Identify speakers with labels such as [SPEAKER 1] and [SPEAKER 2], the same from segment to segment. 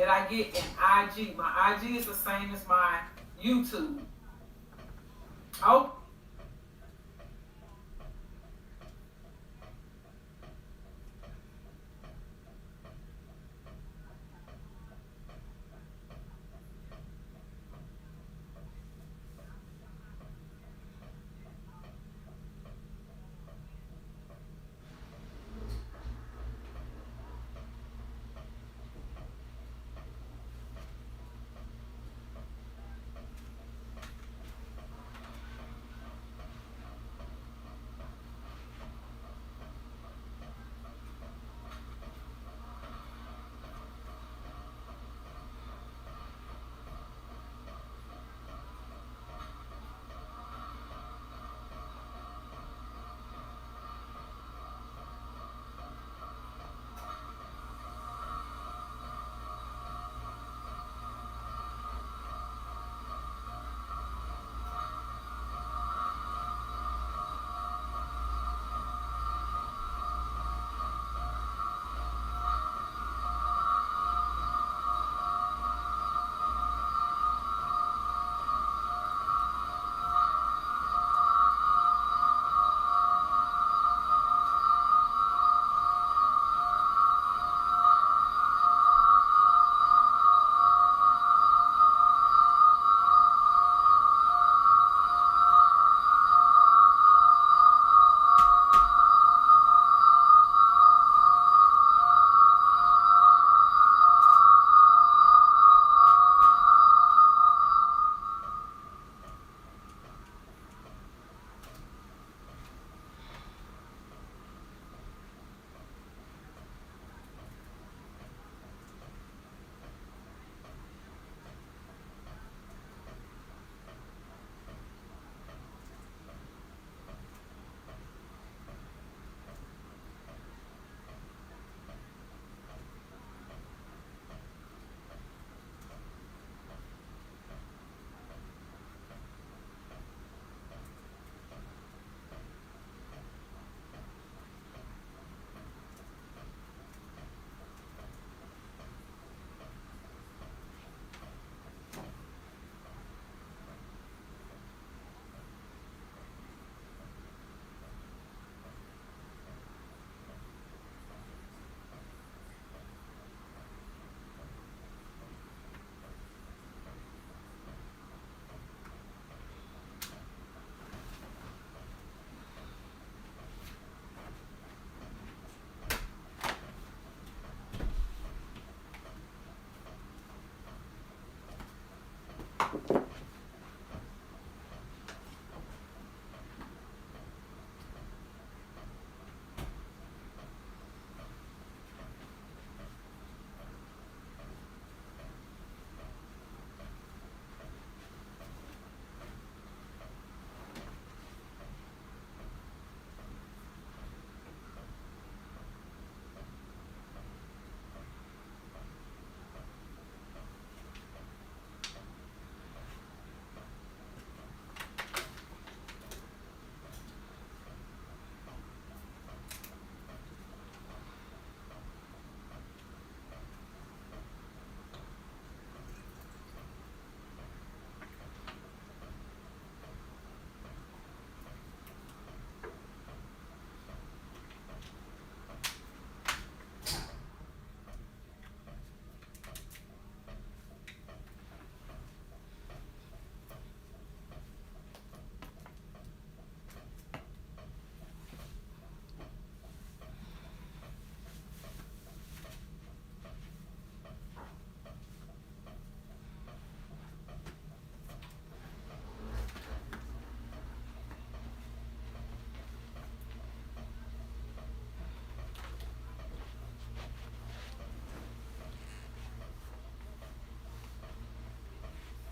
[SPEAKER 1] that I get in IG. My IG is the same as my YouTube. Oh.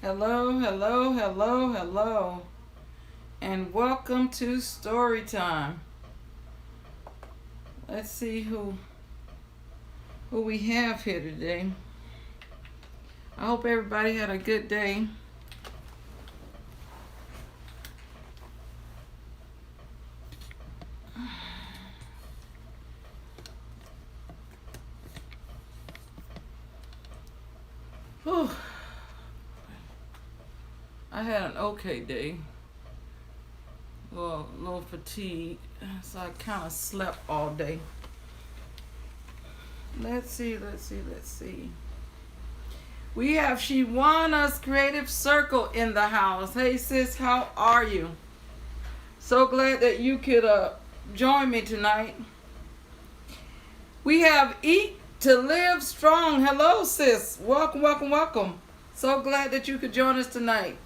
[SPEAKER 1] Hello, hello, hello, hello, and welcome to Story Time. Let's see who we have here today. I hope everybody had a good day. Whew. I had an okay day. Well, a little fatigued, so I kind of slept all day. Let's see. We have Shewana's Creative Circle in the house. Hey sis, how are you? So glad that you could join me tonight. We have Eat to Live Strong. Hello sis. Welcome. So glad that you could join us tonight.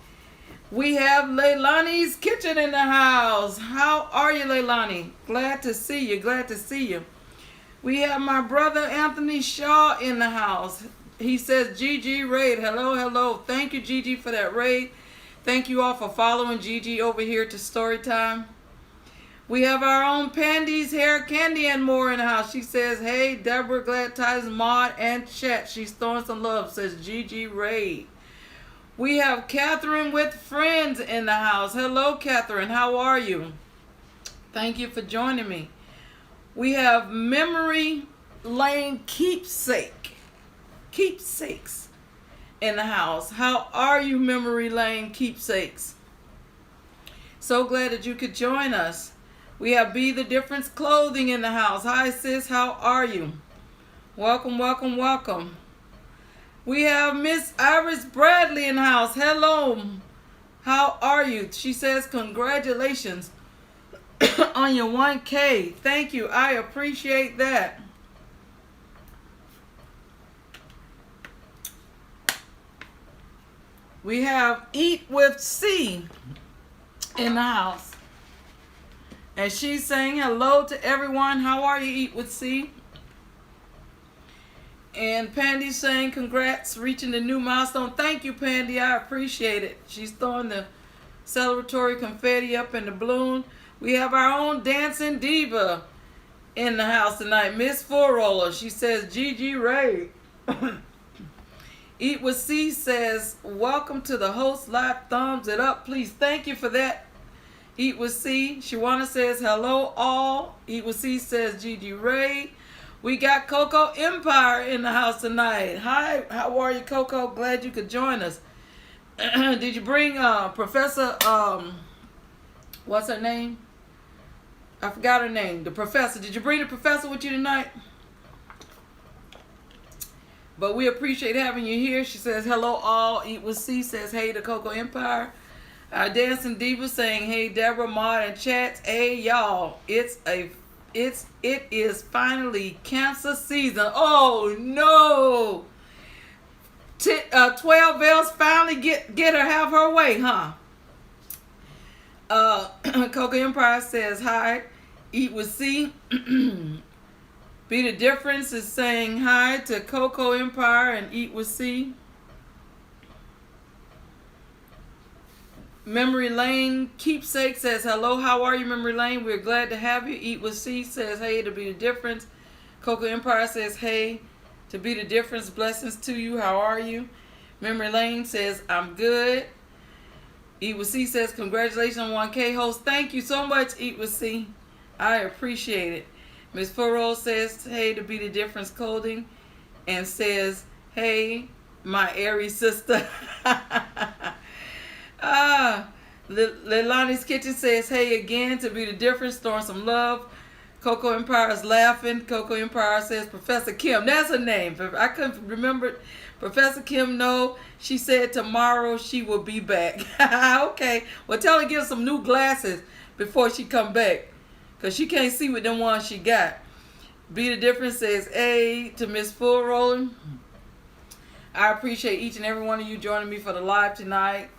[SPEAKER 1] We have Lelanis Kitchen in the house. How are you, Lelani? Glad to see you. We have my brother Anthony Shaw in the house. He says Gigi raid. Hello. Thank you, Gigi, for that raid. Thank you all for following Gigi over here to Storytime. We have our own Pandy's Hair Candy and More in the house. She says, hey, Deborah, glad Tidings, Maud, and Chet. She's throwing some love, says Gigi raid. We have Catherine with Friends in the house. Hello, Catherine. How are you? Thank you for joining me. We have Memory Lane Keepsakes in the house. How are you, Memory Lane Keepsakes? So glad that you could join us. We have Be the Difference Clothing in the house. Hi, sis. How are you? Welcome. We have Miss Iris Bradley in the house. Hello. How are you? She says, congratulations on your 1K. Thank you. I appreciate that. We have Eat with C in the house. And she's saying hello to everyone. How are you, Eat with C? And Pandy's saying congrats, reaching the new milestone. Thank you, Pandy. I appreciate it. She's throwing the celebratory confetti up in the balloon. We have our own dancing diva in the house tonight, Miss Four Roller. She says, Gigi Ray. Eat with C says, welcome to the host live. Thumbs it up, please. Thank you for that. Eat with C. Shawana says, hello all. Eat with C says, Gigi Ray. We got Coco Empire in the house tonight. Hi, how are you, Coco? Glad you could join us. Did you bring Professor, what's her name? I forgot her name. The professor. Did you bring the professor with you tonight? But we appreciate having you here. She says, hello all. Eat with C says, hey to Coco Empire. Our dancing diva saying, hey Deborah, Maud, and Chats. Hey y'all, it is finally cancer season. Oh no! 12 Bells finally get her, have her way, huh? Coco Empire says hi. Eat with C. Be the Difference is saying hi to Coco Empire and Eat with C. Memory Lane Keepsake says, hello, how are you, Memory Lane? We're glad to have you. Eat with C says, hey, to Be the Difference. Coco Empire says, hey, to Be the Difference. Blessings to you. How are you? Memory Lane says, I'm good. Eat with C says, congratulations on 1K host. Thank you so much, Eat with C. I appreciate it. Miss Furrow says, hey, to Be the Difference Clothing. And says, hey, my Aries sister. Lelanis Kitchen says, hey again, to Be the Difference, throwing some love. Coco Empire is laughing. Coco Empire says, Professor Kim. That's her name. I couldn't remember. Professor Kim, no. She said tomorrow she will be back. Okay. Well, tell her to get some new glasses before she come back, because she can't see with them ones she got. Be the Difference says, hey, to Miss Full Rolling. I appreciate each and every one of you joining me for the live tonight.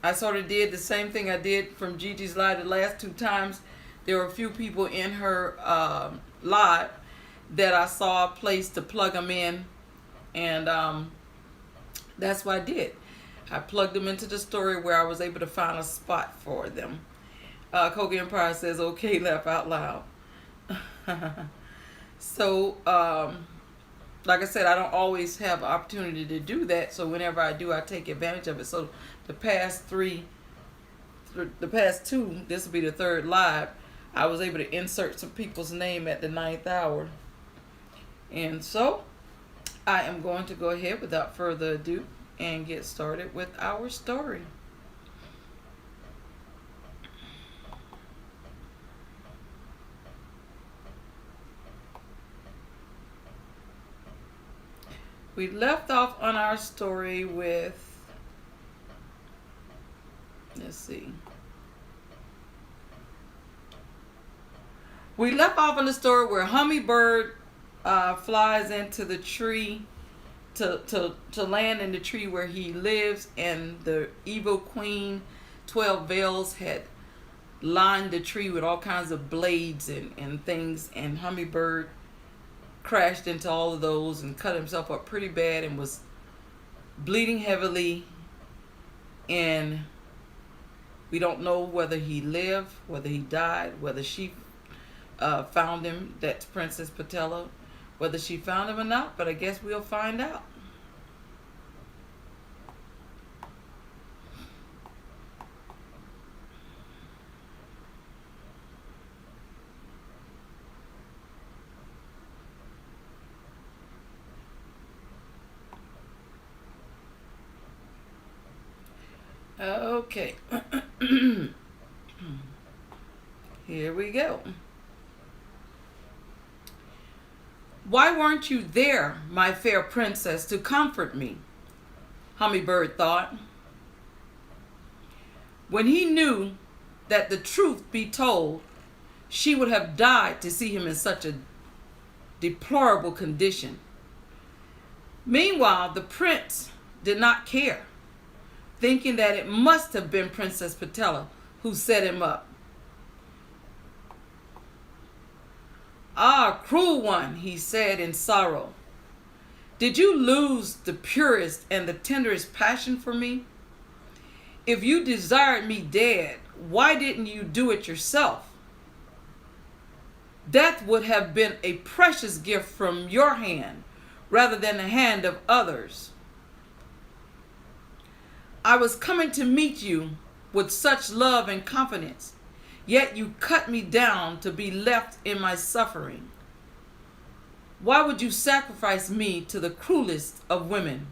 [SPEAKER 1] I sort of did the same thing I did from Gigi's live the last 2 times. There were a few people in her live that I saw a place to plug them in. And that's what I did. I plugged them into the story where I was able to find a spot for them. Coco Empire says, okay, laugh out loud. So, like I said, I don't always have an opportunity to do that. So whenever I do, I take advantage of it. So the past 2, this will be the 3rd live, I was able to insert some people's name at the 9th hour. And so I am going to go ahead without further ado and get started with our story. We left off on our story with, let's see. We left off on the story where Hummingbird flies into the tree to land in the tree where he lives, and the evil queen 12 Veils had lined the tree with all kinds of blades and things, and Hummingbird crashed into all of those and cut himself up pretty bad and was bleeding heavily, and we don't know whether he lived, whether he died, whether she found him. That's Princess Patella, whether she found him or not, but I guess we'll find out. Okay. Here we go. Why weren't you there, my fair princess, to comfort me? Hummingbird thought. When he knew that the truth be told, she would have died to see him in such a deplorable condition. Meanwhile, the prince did not care, thinking that it must have been Princess Patella who set him up. Ah, cruel one, he said in sorrow. Did you lose the purest and the tenderest passion for me? If you desired me dead, why didn't you do it yourself? Death would have been a precious gift from your hand rather than the hand of others. I was coming to meet you with such love and confidence, yet you cut me down to be left in my suffering. Why would you sacrifice me to the cruelest of women?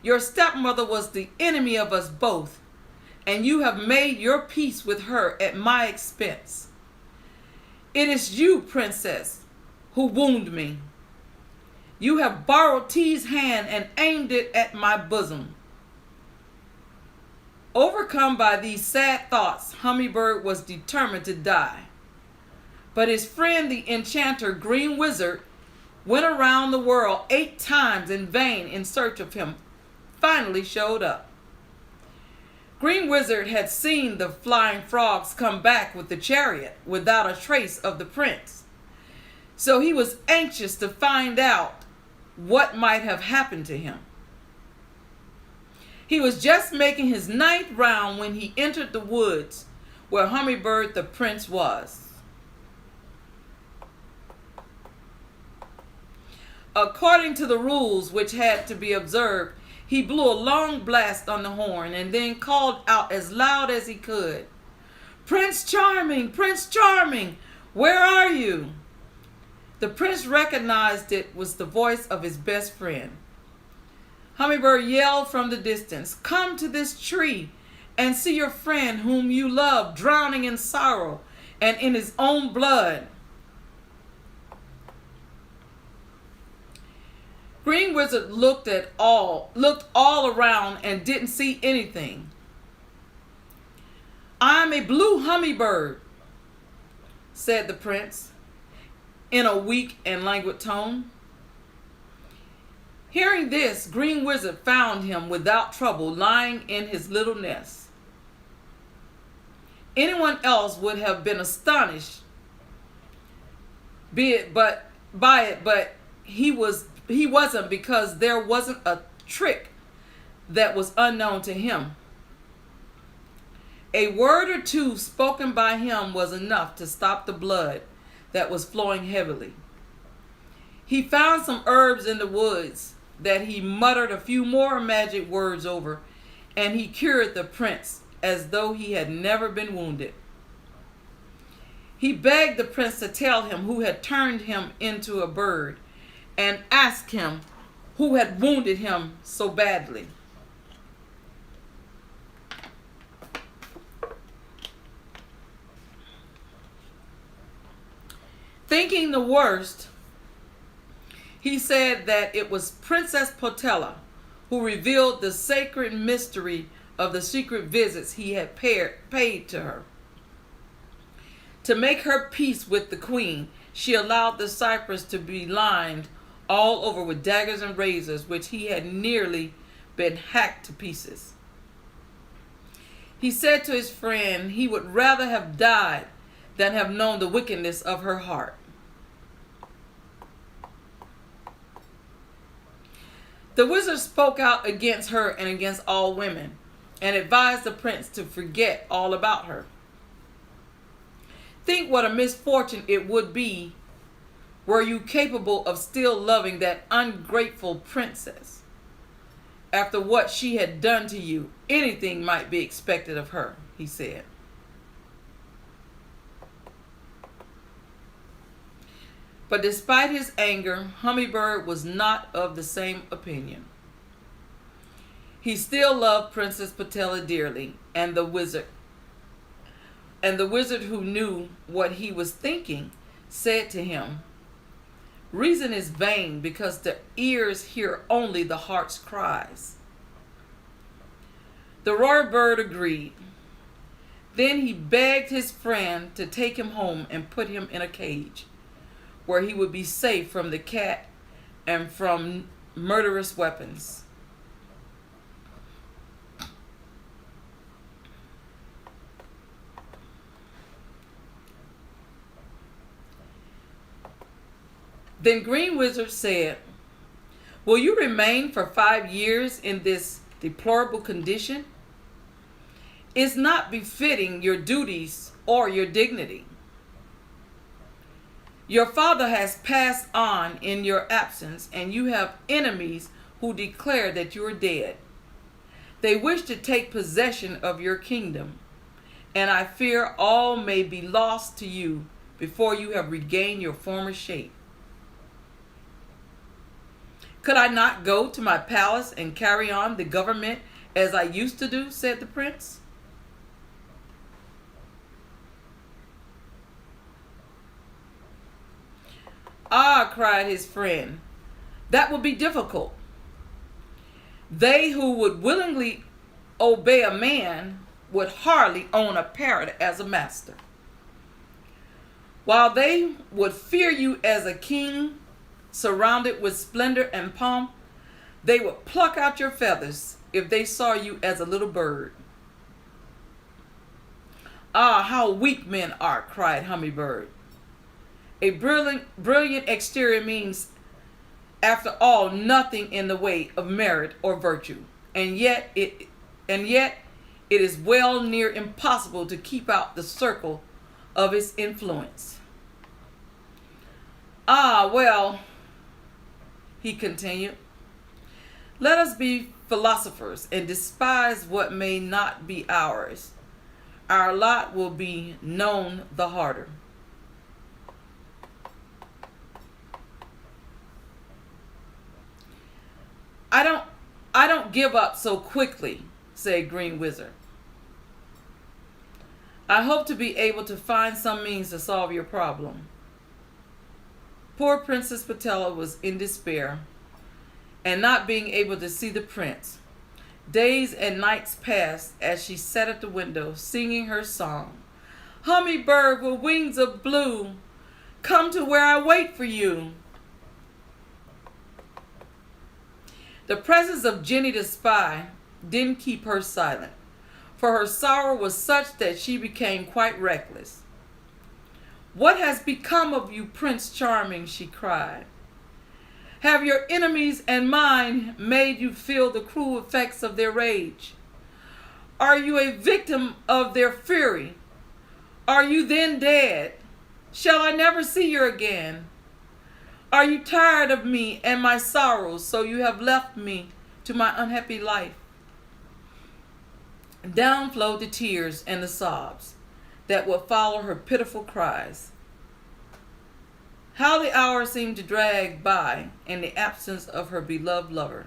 [SPEAKER 1] Your stepmother was the enemy of us both, and you have made your peace with her at my expense. It is you, princess, who wound me. You have borrowed T's hand and aimed it at my bosom. Overcome by these sad thoughts, Hummingbird was determined to die. But his friend, the enchanter Green Wizard, went around the world 8 times in vain in search of him, finally showed up. Green Wizard had seen the flying frogs come back with the chariot without a trace of the prince. So he was anxious to find out what might have happened to him. He was just making his 9th round when he entered the woods where Hummingbird the prince was. According to the rules which had to be observed, he blew a long blast on the horn and then called out as loud as he could, "Prince Charming, Prince Charming, where are you?" The prince recognized it was the voice of his best friend. Hummingbird yelled from the distance, "Come to this tree and see your friend whom you love drowning in sorrow and in his own blood." Green Wizard looked all around and didn't see anything. "I'm a blue hummingbird," said the prince in a weak and languid tone. Hearing this, Green Wizard found him without trouble lying in his little nest. Anyone else would have been astonished but he wasn't, because there wasn't a trick that was unknown to him. A word or two spoken by him was enough to stop the blood that was flowing heavily. He found some herbs in the woods that he muttered a few more magic words over, and he cured the prince as though he had never been wounded. He begged the prince to tell him who had turned him into a bird and asked him who had wounded him so badly. Thinking the worst, he said that it was Princess Potella who revealed the sacred mystery of the secret visits he had paid to her. To make her peace with the queen, she allowed the cypress to be lined all over with daggers and razors, which he had nearly been hacked to pieces. He said to his friend he would rather have died than have known the wickedness of her heart. The wizard spoke out against her and against all women, and advised the prince to forget all about her. Think what a misfortune it would be were you capable of still loving that ungrateful princess. After what she had done to you, anything might be expected of her, he said. But despite his anger, Hummingbird was not of the same opinion. He still loved Princess Potella dearly, and the wizard who knew what he was thinking said to him, "Reason is vain because the ears hear only the heart's cries." The royal bird agreed. Then he begged his friend to take him home and put him in a cage, where he would be safe from the cat and from murderous weapons. Then Green Wizard said, "Will you remain for 5 years in this deplorable condition? It's not befitting your duties or your dignity. Your father has passed on in your absence, and you have enemies who declare that you are dead. They wish to take possession of your kingdom, and I fear all may be lost to you before you have regained your former shape. Could I not go to my palace and carry on the government as I used to do?" said the prince. "Ah," cried his friend, "that would be difficult. They who would willingly obey a man would hardly own a parrot as a master. While they would fear you as a king surrounded with splendor and pomp, they would pluck out your feathers if they saw you as a little bird." "Ah, how weak men are," cried Hummingbird. "A brilliant exterior means, after all, nothing in the way of merit or virtue, and yet it is well near impossible to keep out the circle of its influence." "Ah, well," he continued, "let us be philosophers and despise what may not be ours. Our lot will be known the harder." I don't give up so quickly," said Green Wizard. "I hope to be able to find some means to solve your problem." Poor Princess Potella was in despair, and not being able to see the prince. Days and nights passed as she sat at the window singing her song, "Hummingbird with wings of blue, come to where I wait for you." The presence of Jenny the spy didn't keep her silent, for her sorrow was such that she became quite reckless. "What has become of you, Prince Charming?" she cried. "Have your enemies and mine made you feel the cruel effects of their rage? Are you a victim of their fury? Are you then dead? Shall I never see you again? Are you tired of me and my sorrows, so you have left me to my unhappy life?" Down flowed the tears and the sobs. that would follow her pitiful cries. How the hours seemed to drag by in the absence of her beloved lover.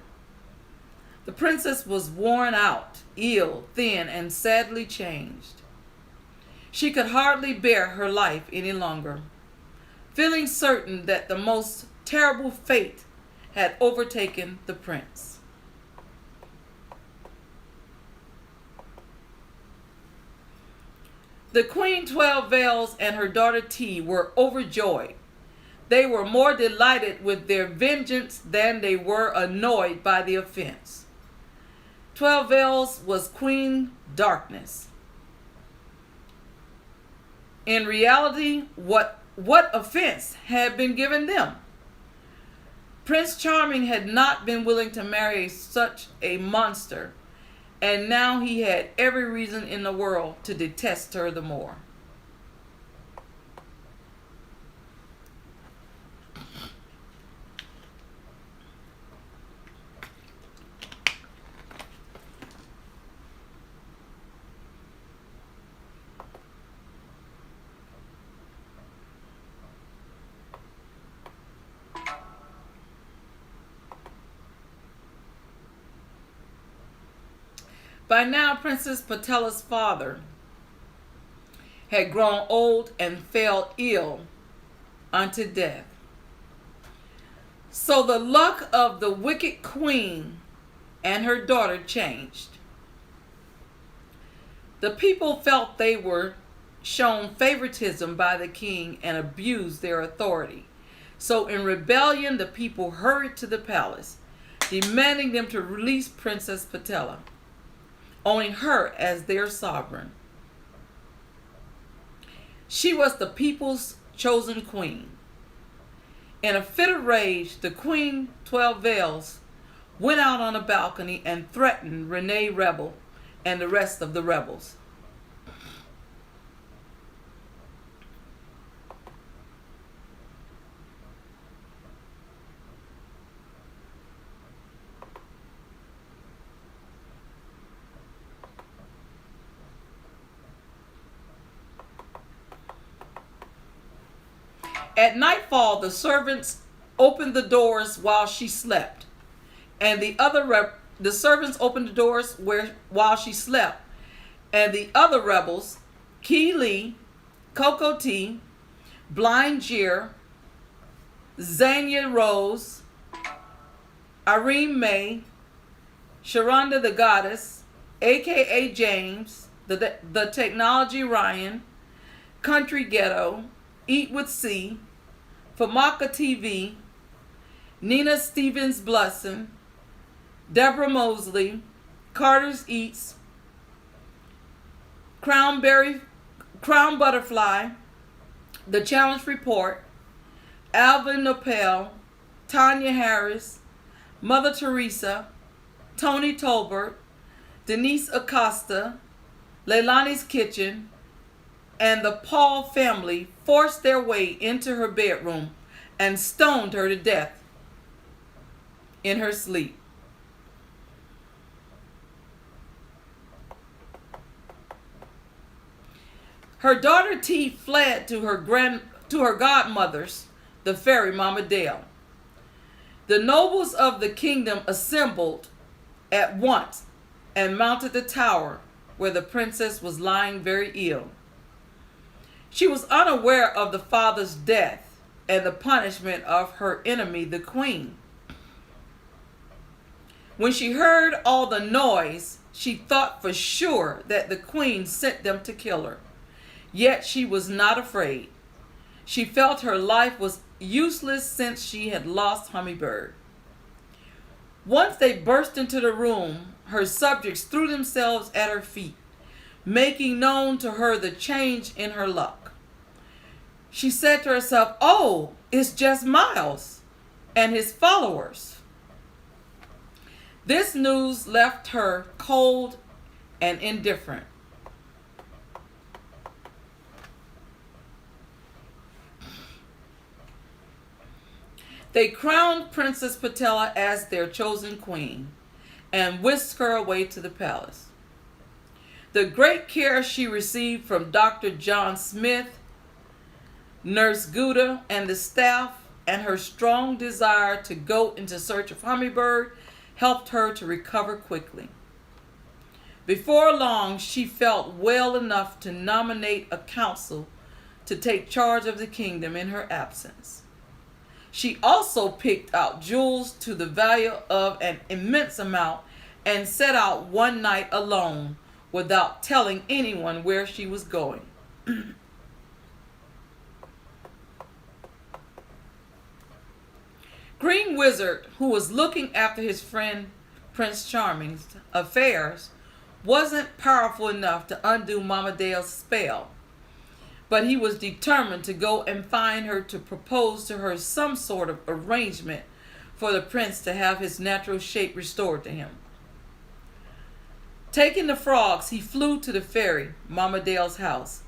[SPEAKER 1] The princess was worn out, ill, thin, and sadly changed. She could hardly bear her life any longer, feeling certain that the most terrible fate had overtaken the prince. The Queen 12 Veils and her daughter T were overjoyed. They were more delighted with their vengeance than they were annoyed by the offense. 12 Veils was Queen Darkness. In reality, what offense had been given them? Prince Charming had not been willing to marry such a monster, and now he had every reason in the world to detest her the more. By now, Princess Patella's father had grown old and fell ill unto death. So the luck of the wicked queen and her daughter changed. The people felt they were shown favoritism by the king and abused their authority. So in rebellion, the people hurried to the palace, demanding them to release Princess Patella, owning her as their sovereign. She was the people's chosen queen. In a fit of rage, the Queen 12 Veils went out on a balcony and threatened Renee Rebel and the rest of the rebels. At nightfall, the servants opened the doors while she slept, and the servants opened the doors while she slept, and the other rebels, Key Lee, Coco T, Blind Jeer, Zanya Rose, Irene May, Sharonda the Goddess, aka James, the Technology Ryan, Country Ghetto, Eat with C, Famaca TV, Nina Stevens Bludson, Deborah Mosley, Carter's Eats, Crownebutterfly, The Challenge Report, Alvin Nopel, Tanya Harris, Mother Teresa, Tony Tolbert, Denise Acosta, Lelanis Kitchen, and the Paul family forced their way into her bedroom and stoned her to death in her sleep. Her daughter T fled to her godmother's, the fairy Mama Dale. The nobles of the kingdom assembled at once and mounted the tower where the princess was lying very ill. She was unaware of the father's death and the punishment of her enemy, the queen. When she heard all the noise, she thought for sure that the queen sent them to kill her. Yet she was not afraid. She felt her life was useless since she had lost Hummingbird. Once they burst into the room, her subjects threw themselves at her feet, making known to her the change in her luck. She said to herself, "Oh, it's just Miles and his followers." This news left her cold and indifferent. They crowned Princess Patella as their chosen queen and whisked her away to the palace. The great care she received from Dr. John Smith, Nurse Gouda, and the staff, and her strong desire to go into search of Hummingbird helped her to recover quickly. Before long, she felt well enough to nominate a council to take charge of the kingdom in her absence. She also picked out jewels to the value of an immense amount and set out one night alone without telling anyone where she was going. Green Wizard, who was looking after his friend Prince Charming's affairs, wasn't powerful enough to undo Mama Dale's spell, but he was determined to go and find her to propose to her some sort of arrangement for the prince to have his natural shape restored to him. Taking the frogs, he flew to the fairy, Mama Dale's house,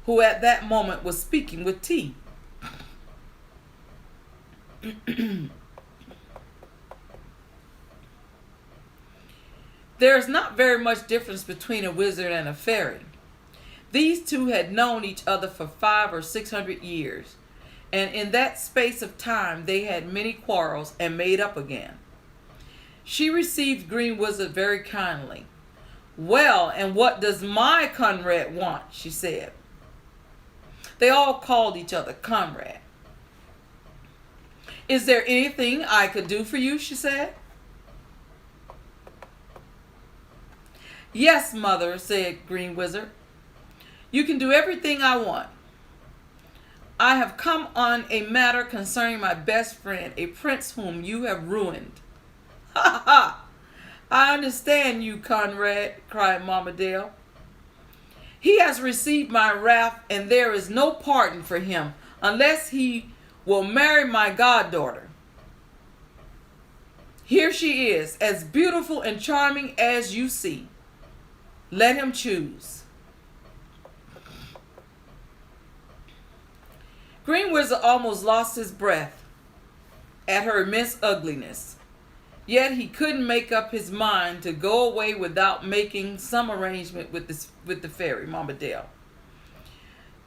[SPEAKER 1] who at that moment was speaking with T. There is not very much difference between a wizard and a fairy. These two had known each other for 500 or 600 years, and in that space of time they had many quarrels and made up again. She received Green Wizard very kindly. "Well, and what does my Conrad want?" she said. They all called each other Conrad. "Is there anything I could do for you?" she said. "Yes, Mother," said Green Wizard. "You can do everything I want. I have come on a matter concerning my best friend, a prince whom you have ruined." "Ha ha! I understand you, Conrad," cried Mama Dale. "He has received my wrath, and there is no pardon for him unless he will marry my goddaughter. Here she is, as beautiful and charming as you see. Let him choose." Green Wizard almost lost his breath at her immense ugliness. Yet he couldn't make up his mind to go away without making some arrangement with the fairy, Mama Dale.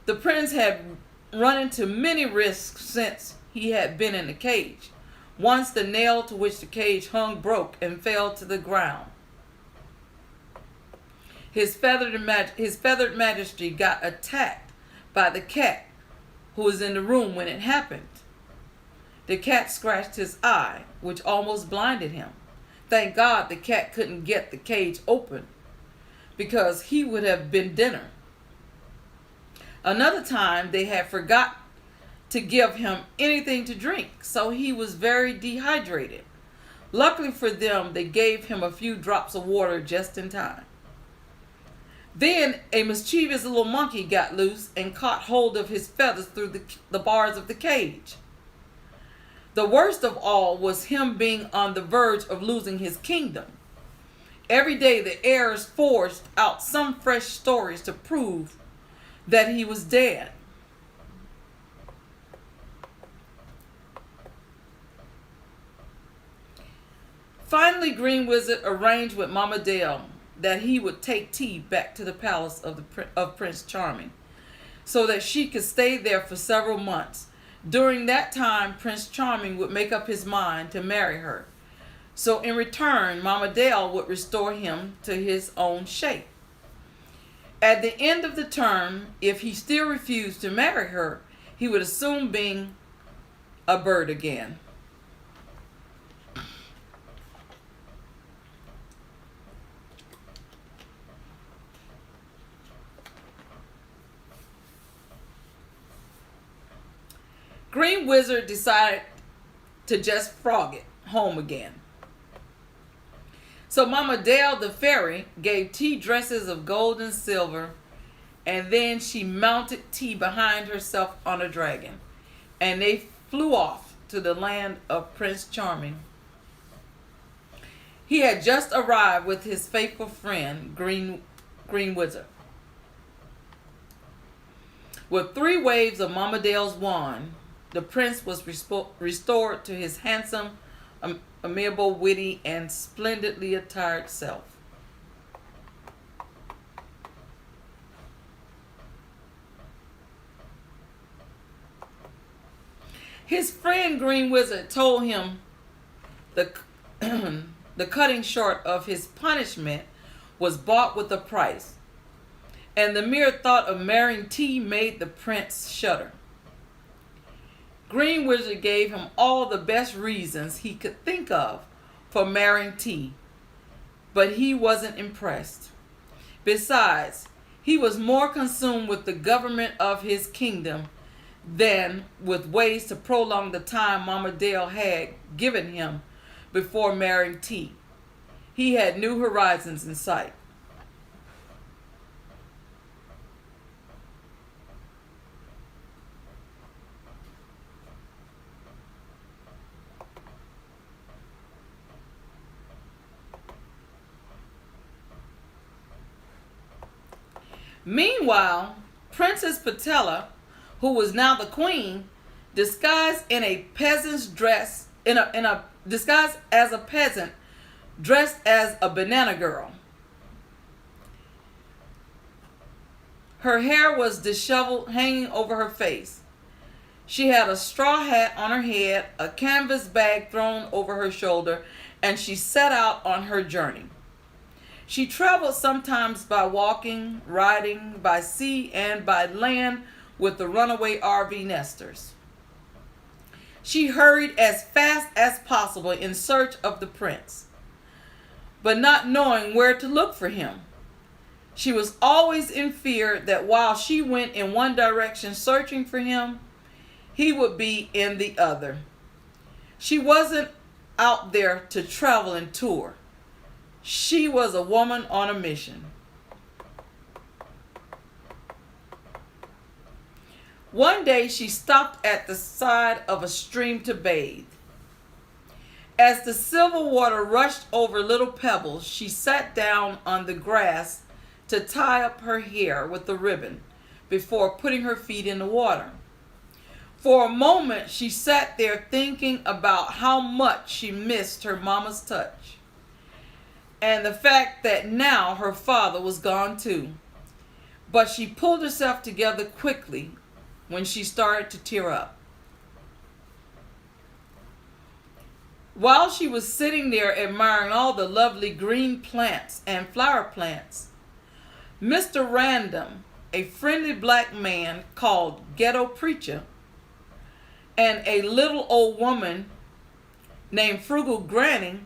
[SPEAKER 1] The prince had run into many risks since he had been in the cage. Once the nail to which the cage hung broke and fell to the ground. His feathered majesty got attacked by the cat who was in the room when it happened. The cat scratched his eye, which almost blinded him. Thank God the cat couldn't get the cage open, because he would have been dinner. Another time they had forgot to give him anything to drink, so he was very dehydrated. Luckily for them, they gave him a few drops of water just in time. Then a mischievous little monkey got loose and caught hold of his feathers through the bars of the cage. The worst of all was him being on the verge of losing his kingdom. Every day the heirs forged out some fresh stories to prove that he was dead. Finally, Green Wizard arranged with Mama Dale that he would take T back to the palace of Prince Charming, so that she could stay there for several months. During that time, Prince Charming would make up his mind to marry her. So in return, Mama Dale would restore him to his own shape. At the end of the term, if he still refused to marry her, he would assume being a bird again. Green Wizard decided to just frog it home again. So Mama Dale the fairy gave T dresses of gold and silver, and then she mounted T behind herself on a dragon, and they flew off to the land of Prince Charming. He had just arrived with his faithful friend, Green Wizard. With 3 waves of Mama Dale's wand, the prince was restored to his handsome, amiable, witty, and splendidly attired self. His friend Green Wizard told him the, the cutting short of his punishment was bought with a price, and the mere thought of marrying T made the prince shudder. Green Wizard gave him all the best reasons he could think of for marrying T, but he wasn't impressed. Besides, he was more consumed with the government of his kingdom than with ways to prolong the time Mama Dale had given him before marrying T. He had new horizons in sight. Meanwhile, Princess Patella, who was now the queen, disguised in a peasant's dress, disguised as a peasant, dressed as a banana girl. Her hair was disheveled, hanging over her face. She had a straw hat on her head, a canvas bag thrown over her shoulder, and she set out on her journey. She traveled sometimes by walking, riding, by sea, and by land with the runaway RV nesters. She hurried as fast as possible in search of the prince, but not knowing where to look for him. She was always in fear that while she went in one direction searching for him, he would be in the other. She wasn't out there to travel and tour. She was a woman on a mission. One day she stopped at the side of a stream to bathe. As the silver water rushed over little pebbles, she sat down on the grass to tie up her hair with a ribbon before putting her feet in the water. For a moment she sat there thinking about how much she missed her mama's touch, and the fact that now her father was gone too. But she pulled herself together quickly when she started to tear up. While she was sitting there admiring all the lovely green plants and flower plants, Mr. Random, a friendly black man called Ghetto Preacha, and a little old woman named Frugal Granny,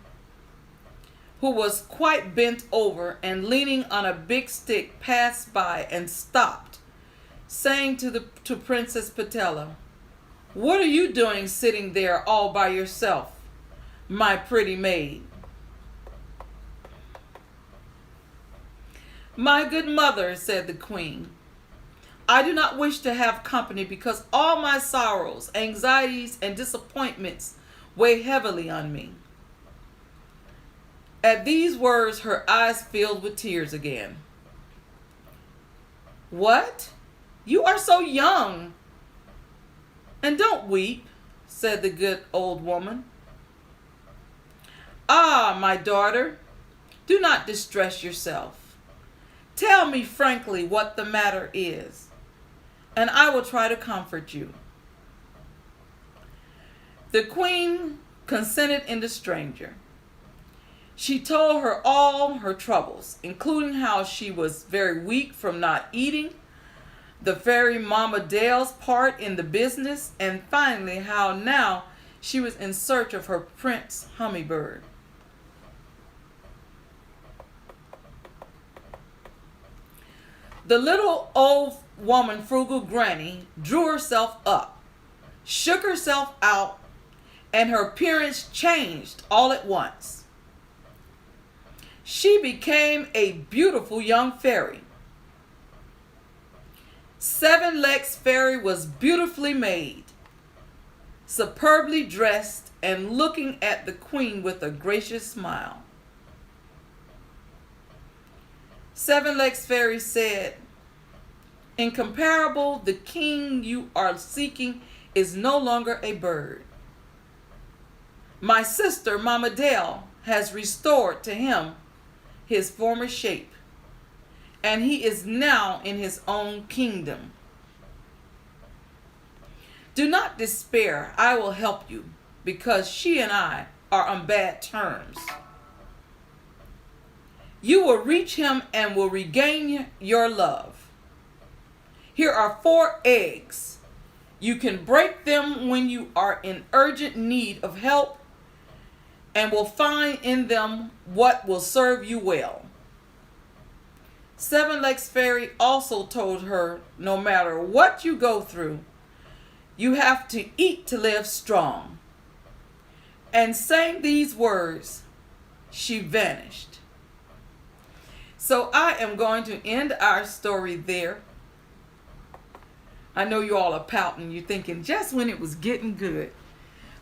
[SPEAKER 1] who was quite bent over and leaning on a big stick, passed by and stopped, saying to Princess Patella, "What are you doing sitting there all by yourself, my pretty maid?" "My good mother," said the queen, "I do not wish to have company because all my sorrows, anxieties, and disappointments weigh heavily on me." At these words, her eyes filled with tears again. "What? You are so young. And don't weep," said the good old woman. "Ah, my daughter, do not distress yourself. Tell me frankly what the matter is, and I will try to comfort you." The queen consented in the stranger. She told her all her troubles, including how she was very weak from not eating, the fairy Mama Dale's part in the business, and finally how now she was in search of her Prince Hummingbird. The little old woman, Frugal Granny, drew herself up, shook herself out, and her appearance changed all at once. She became a beautiful young fairy. 7LexyFairy was beautifully made, superbly dressed, and looking at the queen with a gracious smile. 7LexyFairy said, "Incomparable, the king you are seeking is no longer a bird. My sister, Mama Dale, has restored to him his former shape, and he is now in his own kingdom. Do not despair. I will help you because she and I are on bad terms. You will reach him and will regain your love. Here are 4 eggs. You can break them when you are in urgent need of help and will find in them what will serve you well. 7LexyFairy also told her, no matter what you go through, you have to eat to live strong. And saying these words, she vanished. So I am going to end our story there. I know you all are pouting. You're thinking just when it was getting good.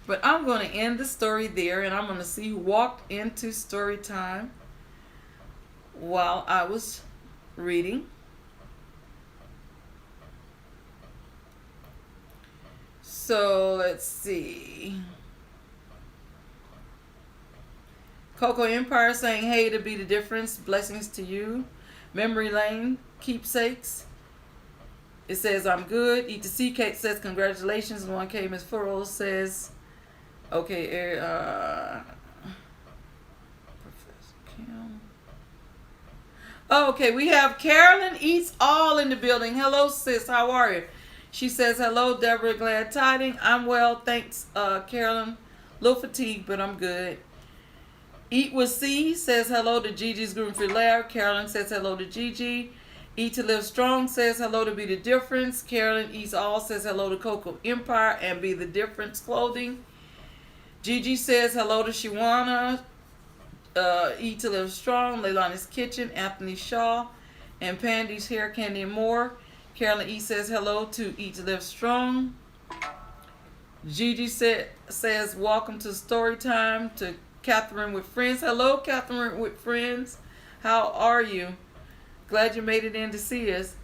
[SPEAKER 1] But I'm going to end the story there, and I'm going to see who walked into story time while I was reading. So let's see. Coco Empire saying, hey, to be the difference. Blessings to you. Memory Lane, keepsakes. It says, I'm good. Eat the Sea Cake says, congratulations. 1K Miss Furrow says, okay, Professor Kim. Oh, okay, we have Carolyn Eats All in the building. Hello, sis. How are you? She says, hello, Deborah. Glad tidings. I'm well. Thanks, Carolyn. A little fatigued, but I'm good. Eat with C says hello to Gigi's Gluten Free Lab. Carolyn says hello to Gigi. Eat to Live Strong says hello to Be the Difference. Carolyn Eats All says hello to Coco Empire and Be the Difference Clothing. Gigi says hello to Shawana. Eat to Live Strong. Lelanis Kitchen. Anthony Shaw. And Pandy's Hair Candy and More. Carolyn E says hello to Eat to Live Strong. Gigi says welcome to Story Time to Catherine with Friends. Hello, Catherine with Friends. How are you? Glad you made it in to see us.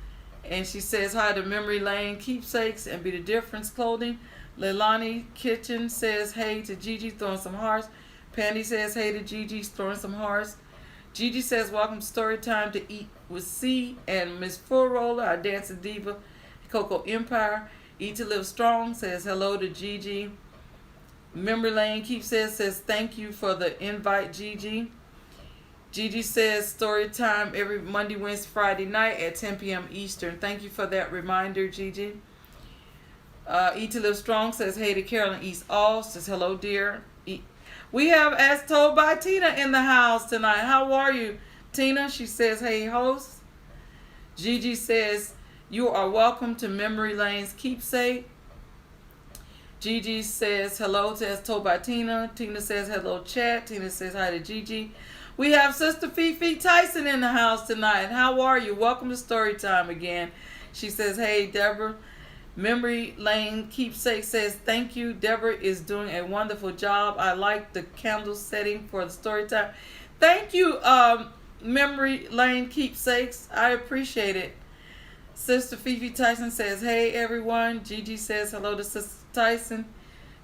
[SPEAKER 1] And she says hi to Memory Lane Keepsakes and Be the Difference Clothing. Lelanis Kitchen says hey to Gigi, throwing some hearts. Pandy says hey to Gigi, throwing some hearts. Gigi says welcome to Story Time to Eat with C. And Miss Full Roller, our dancing diva, Coco Empire. Eat to Live Strong says hello to Gigi. Memory Lane says thank you for the invite, Gigi. Gigi says story time every Monday, Wednesday, Friday night at 10 p.m. Eastern. Thank you for that reminder, Gigi. Eat to Live Strong says hey to Carolyn Eats All. Says hello, dear. We have As Told by Tina in the house tonight. How are you, Tina? She says hey, host. Gigi says you are welcome to Memory Lane's Keepsake. Gigi says hello to As Told by Tina. Tina says hello, chat. Tina says hi to Gigi. We have Sister Fifi Tyson in the house tonight. How are you? Welcome to Story Time again. She says, hey, Deborah. Memory Lane Keepsake says, thank you. Deborah is doing a wonderful job. I like the candle setting for the story time. Thank you, Memory Lane Keepsakes. I appreciate it. Sister Fifi Tyson says, hey, everyone. Gigi says hello to Sister Tyson.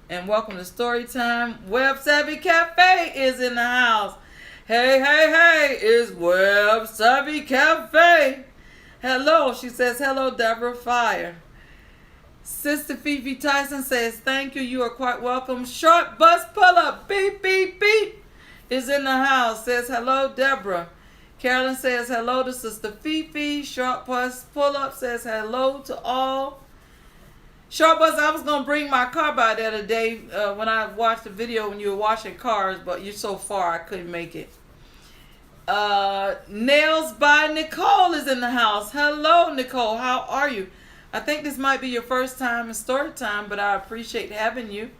[SPEAKER 1] And welcome to Story Time. Web Savvy Cafe is in the house. Hey, hey, hey, it's Web Savvy Cafe. Hello. She says, hello, Deborah Fire. Sister Fifi Tyson says, thank you. You are quite welcome. Short bus pull up. Beep, beep, beep is in the house. Says, hello, Deborah. Carolyn says, hello to Sister Fifi. Short bus pull up says, hello to all. Short bus, I was going to bring my car by the other day when I watched the video when you were washing cars, but you're so far I couldn't make it. Nails by Nicole is in the house. Hello, Nicole. How are you? I think this might be your first time in story time, but I appreciate having you.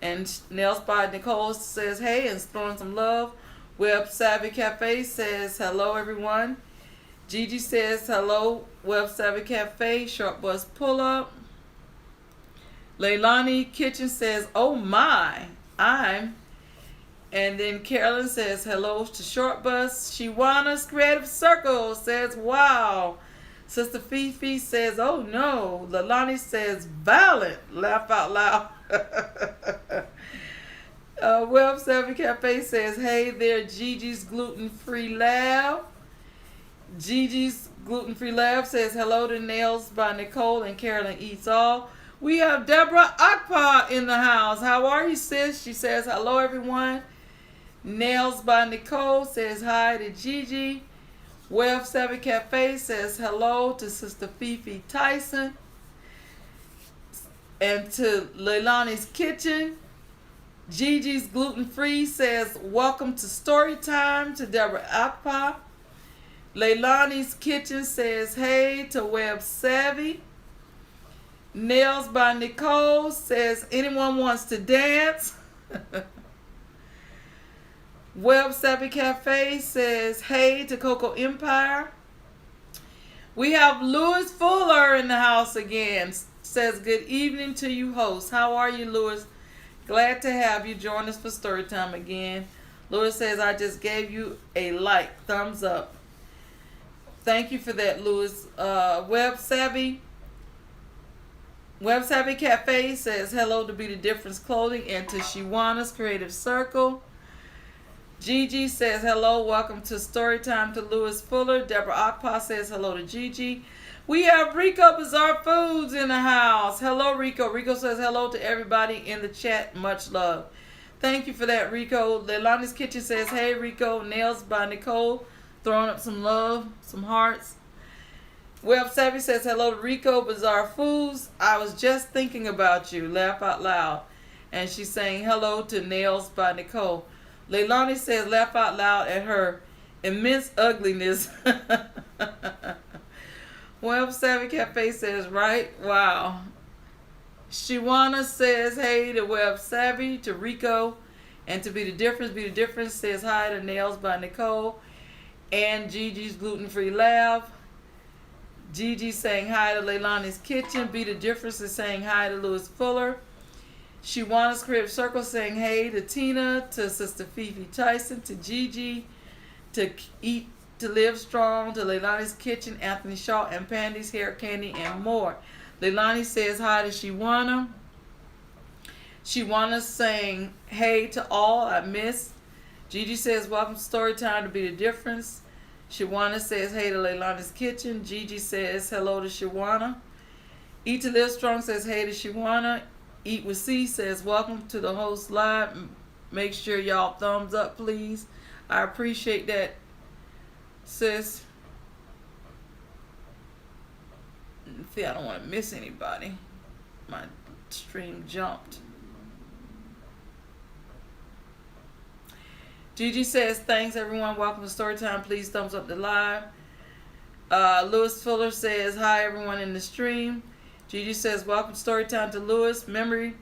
[SPEAKER 1] And Nails by Nicole says, hey, and throwing some love. Web Savvy Cafe says, hello, everyone. Gigi says, hello, Web Savvy Cafe. Short bus pull up. Leilani Kitchen says, oh my, I'm. And then Carolyn says, hello to Short Bus. Shiwana's Creative Circle says, wow. Sister Fifi says, oh no. Lelanis says, violent. Laugh out loud. Web Savvy Cafe says, hey there, Gigi's Gluten Free Lab. Gigi's Gluten Free Lab says, hello to Nails by Nicole and Carolyn Eats All. We have Deborah Akpa in the house. How are you, sis? She says, hello, everyone. Nails by Nicole says hi to Gigi. Web 7 Cafe says hello to Sister Fifi Tyson. And to Lelanis Kitchen. Gigi's Gluten Free says welcome to Story Time to Deborah Akpa. Leilani's Kitchen says hey to Web Savvy. Nails by Nicole says anyone wants to dance. Web Savvy Cafe says hey to Coco Empire. We have Louis Fuller in the house again. Says good evening to you hosts. How are you, Louis? Glad to have you join us for story time again. Louis says I just gave you a like, thumbs up. Thank you for that, Louis. Web Savvy Cafe says hello to Be the Difference Clothing and to Shiwana's Creative Circle. Gigi says hello, welcome to Storytime to Louis Fuller. Deborah Akpa says hello to Gigi. We have Rico Bizarre Foods in the house. Hello, Rico. Rico says hello to everybody in the chat. Much love. Thank you for that, Rico. Lelanis Kitchen says hey, Rico. Nails by Nicole. Throwing up some love, some hearts. Web Savvy says hello to Rico Bizarre Foods. I was just thinking about you. Laugh out loud. And she's saying hello to Nails by Nicole. Leilani says laugh out loud at her immense ugliness. Web Savvy Cafe says right. Wow. Shiwana says hey to Web Savvy, to Rico, and to Be the Difference. Be the Difference says hi to Nails by Nicole. And Gigi's Gluten Free Lab. Gigi saying hi to Leilani's Kitchen. Be the Difference is saying hi to Louis Fuller. Shiwana's Creative Circle saying hey to Tina, to Sister Fifi Tyson, to Gigi, to Eat to Live Strong, to Leilani's Kitchen, Anthony Shaw, and Pandy's Hair Candy, and more. Leilani says hi to Shiwana. Shiwana's saying hey to all I missed. Gigi says welcome to Storytime to Be the Difference. Shiwana says hey to Leilani's Kitchen. Gigi says hello to Shiwana. Eat to Live Strong says hey to Shiwana. Eat with C says welcome to the host live. Make sure y'all thumbs up, please. I appreciate that, sis. See, I don't want to miss anybody. My stream jumped. Gigi says thanks everyone. Welcome to Storytime. Please thumbs up the live. Louis Fuller says hi everyone in the stream. Gigi says welcome to Storytime to Louis. Memory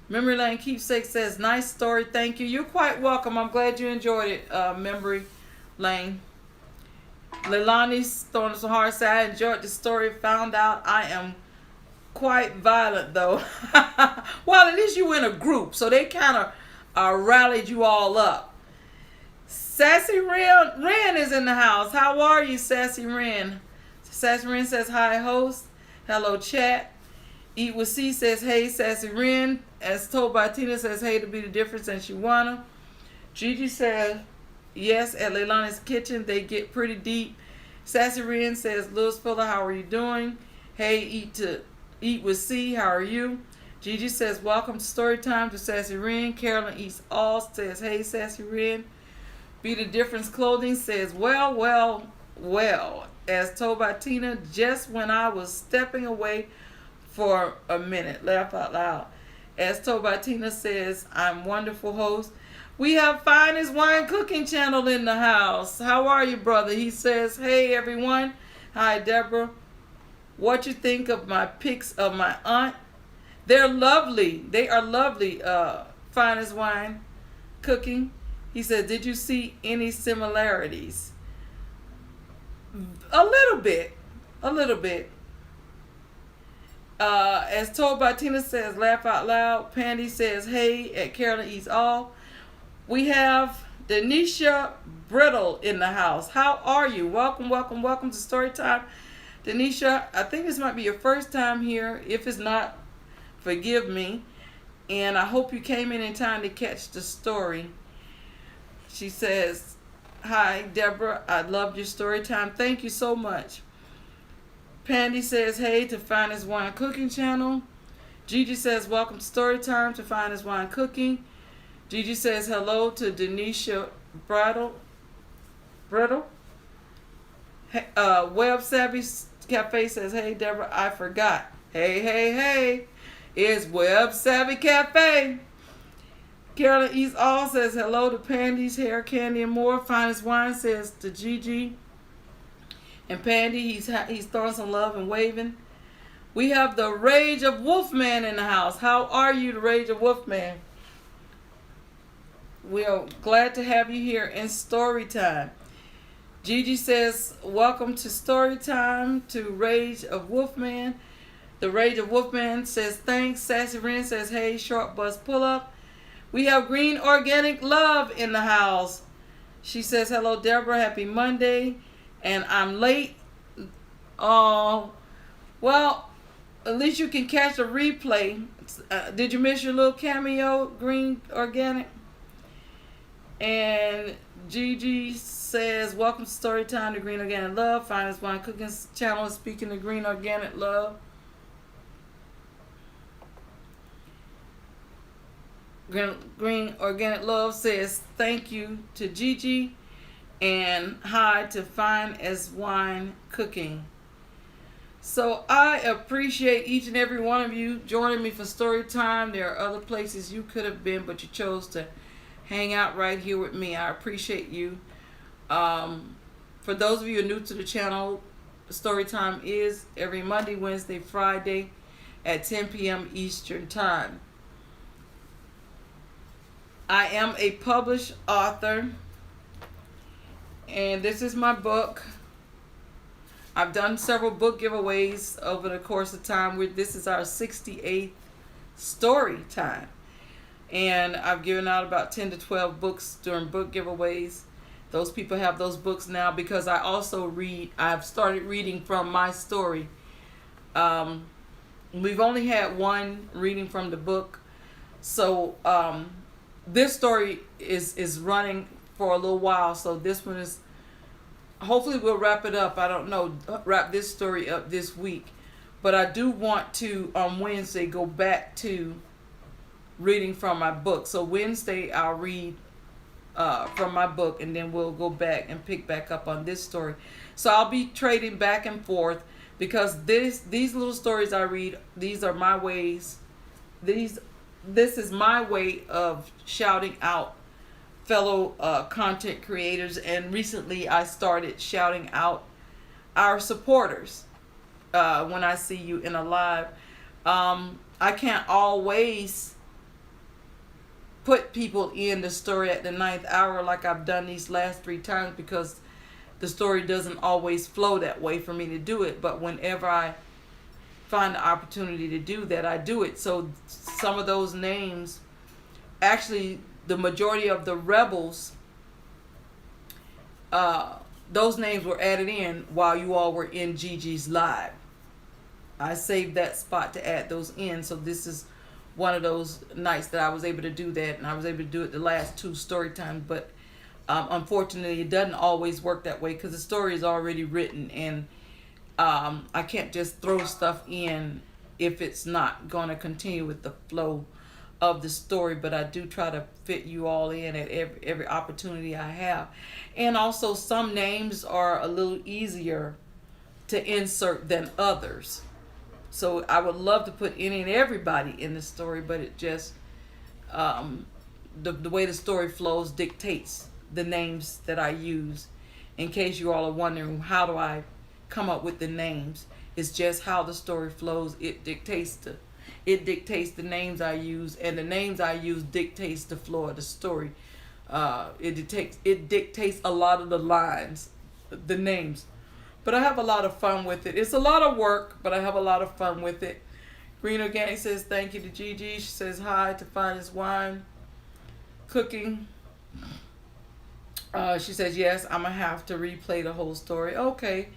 [SPEAKER 1] Lane Keepsake says nice story. Thank you. You're quite welcome. I'm glad you enjoyed it, Memory Lane. Leilani's throwing some hard say I enjoyed the story. Found out I am quite violent though. Well, at least you were in a group, so they kind of rallied you all up. Sassy Ren is in the house. How are you, Sassy Ren? Sassy Ren says hi, host. Hello, chat. Eat with C says hey, Sassy Ren. As told by Tina says hey to Be the Difference and Shiwana. Gigi says yes, at Leilani's Kitchen they get pretty deep. Sassy Ren says Louis Fuller, how are you doing? Hey, Eat with C, how are you? Gigi says welcome to Storytime to Sassy Ren. Carolyn Eats All says hey, Sassy Ren. Be the Difference Clothing says well. As told by Tina, just when I was stepping away for a minute. Laugh out loud. As told by Tina says, I'm wonderful host. We have Finest Wine Cooking Channel in the house. How are you, brother? He says, hey, everyone. Hi, Deborah. What you think of my pics of my aunt? They're lovely. They are lovely. Finest Wine Cooking. He said, did you see any similarities? A little bit. As told by Tina says, laugh out loud. Pandy says, hey, at Carolyn Eats All. We have Denisha Brittle in the house. How are you? Welcome to Storytime. Denisha, I think this might be your first time here. If it's not, forgive me. And I hope you came in time to catch the story. She says, hi, Deborah. I loved your story time. Thank you so much. Pandy says, hey, to Finest Wine Cooking Channel. Gigi says, welcome to Story Time to Finest Wine Cooking. Gigi says hello to Denisha Brittle. Web Savvy Cafe says, hey Deborah, I forgot. Hey. It's Web Savvy Cafe. Carolyn East All says hello to Pandy's Hair, Candy, and More. Finest Wine says to Gigi and Pandy. He's throwing some love and waving. We have the Rage of Wolfman in the house. How are you, the Rage of Wolfman? We are glad to have you here in Story Time. Gigi says, welcome to Story Time to Rage of Wolfman. The Rage of Wolfman says, thanks. Sassy Ren says, hey, short bus pull up. We have Green Organic Love in the house. She says, hello, Deborah. Happy Monday. And I'm late. Oh, well, at least you can catch a replay. Did you miss your little cameo, Green Organic? And Gigi says, welcome to Storytime to Green Organic Love. Finest Wine Cooking Channel. Speaking of Green Organic Love. Green Organic Love says thank you to Gigi and hi to Fine as Wine Cooking. So I appreciate each and every one of you joining me for Story Time. There are other places you could have been, but you chose to hang out right here with me. I appreciate you. For those of you who are new to the channel, Story Time is every Monday, Wednesday, Friday at 10 p.m. Eastern Time. I am a published author, and this is my book. I've done several book giveaways over the course of time. This is our 68th story time. And I've given out about 10 to 12 books during book giveaways. Those people have those books now because I also read. I've started reading from my story. We've only had one reading from the book. So this story is running for a little while. So this one is, hopefully we'll wrap it up. I don't know, wrap this story up this week. But I do want to, on Wednesday, go back to reading from my book. So Wednesday I'll read from my book, and then we'll go back and pick back up on this story. So I'll be trading back and forth because these little stories I read, these are my ways. This is my way of shouting out fellow content creators, and recently I started shouting out our supporters when I see you in a live. I can't always put people in the story at the 9th hour like I've done these last 3 times because the story doesn't always flow that way for me to do it. But whenever I find the opportunity to do that, I do it. So some of those names, actually the majority of the rebels, those names were added in while you all were in Gigi's live. I saved that spot to add those in. So this is one of those nights that I was able to do that, and I was able to do it the last 2 story times. But unfortunately, it doesn't always work that way because the story is already written, and I can't just throw stuff in if it's not going to continue with the flow of the story. But I do try to fit you all in at every opportunity I have. And also, some names are a little easier to insert than others. So I would love to put any and everybody in the story, but it just, the way the story flows dictates the names that I use. In case you all are wondering, how do I come up with the names? It's just how the story flows. It dictates the names I use, and the names I use dictates the flow of the story. It dictates a lot of the lines, the names. But I have a lot of fun with it. It's a lot of work, but I have a lot of fun with it. Green Organic says thank you to Gigi. She says hi to Finest Wine Cooking. She says, yes, I'm going to have to replay the whole story. Okay,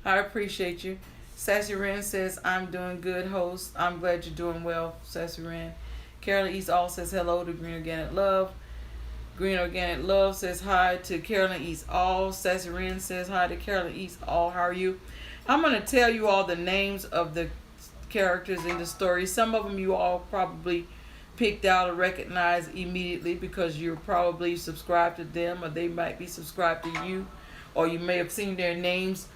[SPEAKER 1] I appreciate you. Sassy Ren says, I'm doing good, host. I'm glad you're doing well, Sassy Ren. Carolyn East All says hello to Green Organic Love. Green Organic Love says hi to Carolyn East All. Sassy Ren says hi to Carolyn East All. How are you? I'm going to tell you all the names of the characters in the story. Some of them you all probably picked out or recognized immediately because you're probably subscribed to them, or they might be subscribed to you, or you may have seen their names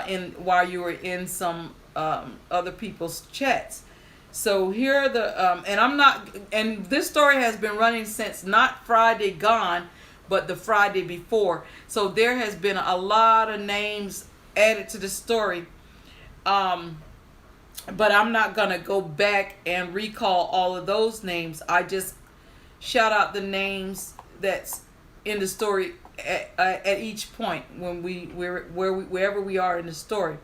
[SPEAKER 1] in while you were in some other people's chats. So here are the and this story has been running since not Friday gone, but the Friday before. So there has been a lot of names added to the story. But I'm not going to go back and recall all of those names. I just shout out the names that's in the story at each point when wherever we are in the story.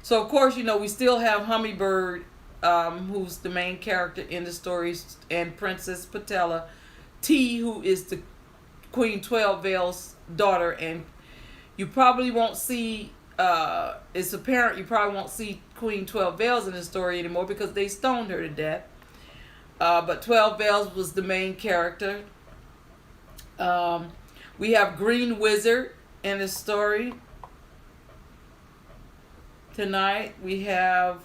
[SPEAKER 1] So of course, we still have Hummingbird, who's the main character in the stories, and Princess Patella, T, who is the Queen 12 Veil's daughter, and you probably won't see it's apparent you probably won't see Queen 12 Veils in the story anymore because they stoned her to death. But 12 Veils was the main character. We have Green Wizard in the story tonight. We have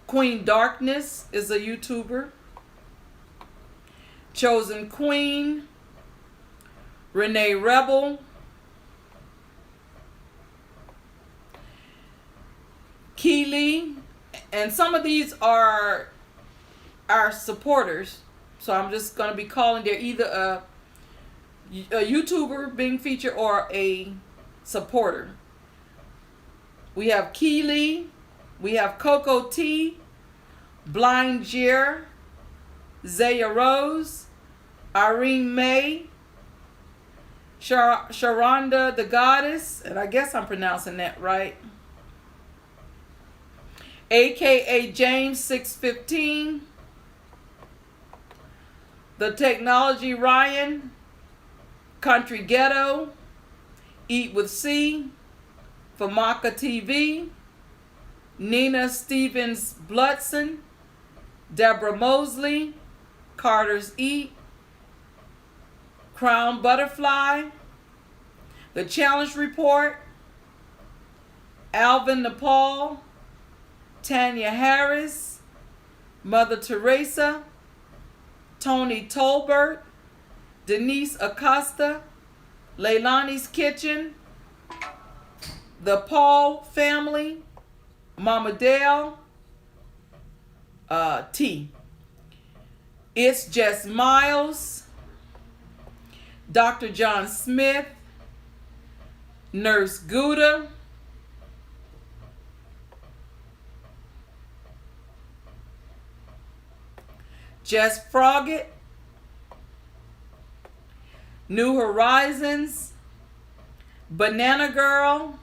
[SPEAKER 1] Queen Darkness is a YouTuber. Chosen Queen, Renee Rebel, Keely, and some of these are our supporters. So I'm just going to be calling, they're either a YouTuber being featured or a supporter. We have Keely, we have Coco T, Blind Jer, Zaya Rose, Irene May, Sharonda the Goddess, and I guess I'm pronouncing that right, aka James 615, The Technology Ryan, Country Ghetto, Eat with C, Famaca TV, Nina Stevens Bludson, Deborah Mosley, Carter's Eat, Crownebutterfly, The Challenge Report, Alvin Nepal, Tanya Harris, Mother Teresa, Tony Tolbert, Denise Acosta, Lelanis Kitchen, The Paul Family, Mama Dale, T. It's Just Miles, Dr. John Smith, Nurse Gouda, Jess Froggett, New Horizons, Banana Girl,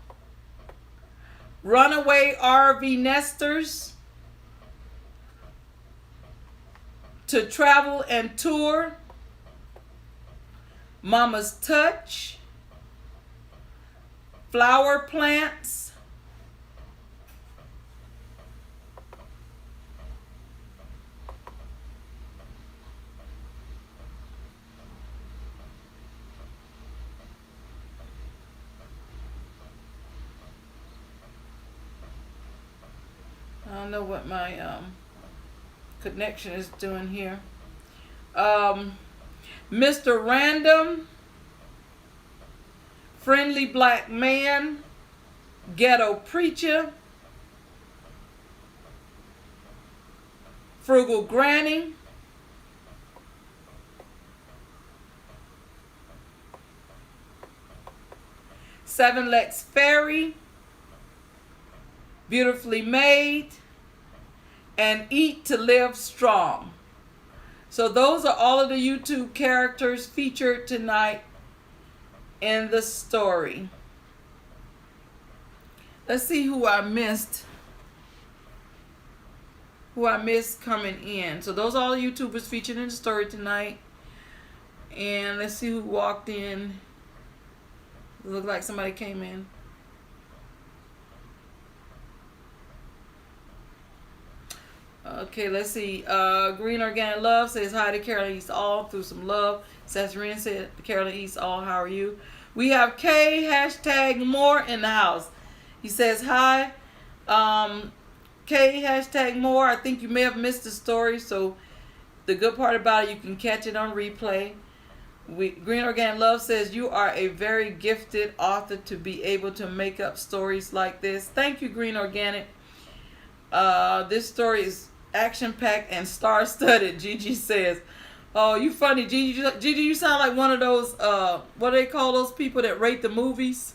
[SPEAKER 1] Runaway RV Nesters, To Travel and Tour, Mama's Touch, Flower Plants, I don't know what my connection is doing here. Mr. Random, Friendly Black Man, Ghetto Preacha, Frugal Granny, 7LexyFairy, Beautifully Made, and Eat to Live Strong. So those are all of the YouTube characters featured tonight in the story. Let's see who I missed. Who I missed coming in. So those are all the YouTubers featured in the story tonight. And let's see who walked in. It looked like somebody came in. Okay, let's see. Green Organic Love says hi to Carolyn East All through some love. Sassarin said Carolyn East All, how are you? We have K # more in the house. He says, hi, K hashtag more. I think you may have missed the story, so the good part about it, you can catch it on replay. Green Organic Love says, you are a very gifted author to be able to make up stories like this. Thank you, Green Organic. This story is action-packed and star-studded, Gigi says. Oh, you funny, Gigi. Gigi, you sound like one of those, what do they call those people that rate the movies?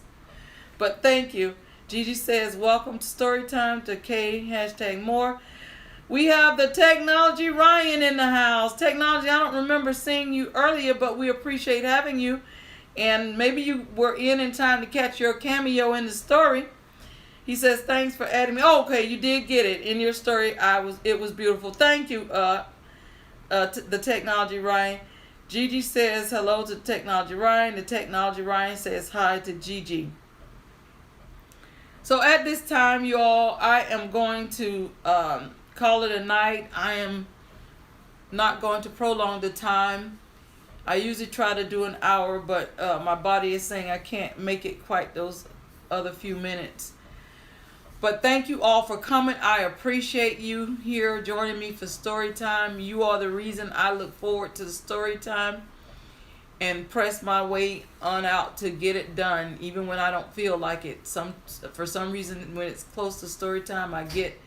[SPEAKER 1] But thank you. Gigi says, welcome to Storytime to K hashtag more. We have the Technology Ryan in the house. Technology, I don't remember seeing you earlier, but we appreciate having you. And maybe you were in time to catch your cameo in the story. He says, thanks for adding me. Oh, okay, you did get it in your story. It was beautiful. Thank you, the Technology Ryan. Gigi says hello to Technology Ryan. The Technology Ryan says hi to Gigi. So at this time, you all, I am going to call it a night. I am not going to prolong the time. I usually try to do an hour, but my body is saying I can't make it quite those other few minutes. But thank you all for coming. I appreciate you here joining me for story time. You are the reason I look forward to the story time and press my way on out to get it done, even when I don't feel like it. For some reason, when it's close to story time, I get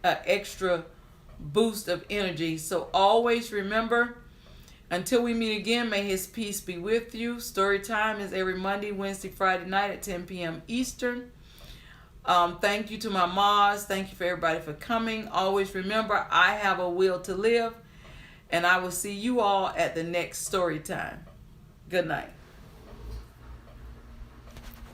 [SPEAKER 1] an extra boost of energy. So always remember, until we meet again, may his peace be with you. Story time is every Monday, Wednesday, Friday night at 10 p.m. Eastern. Thank you to my mods. Thank you for everybody for coming. Always remember, I have a will to live. And I will see you all at the next story time. Good night.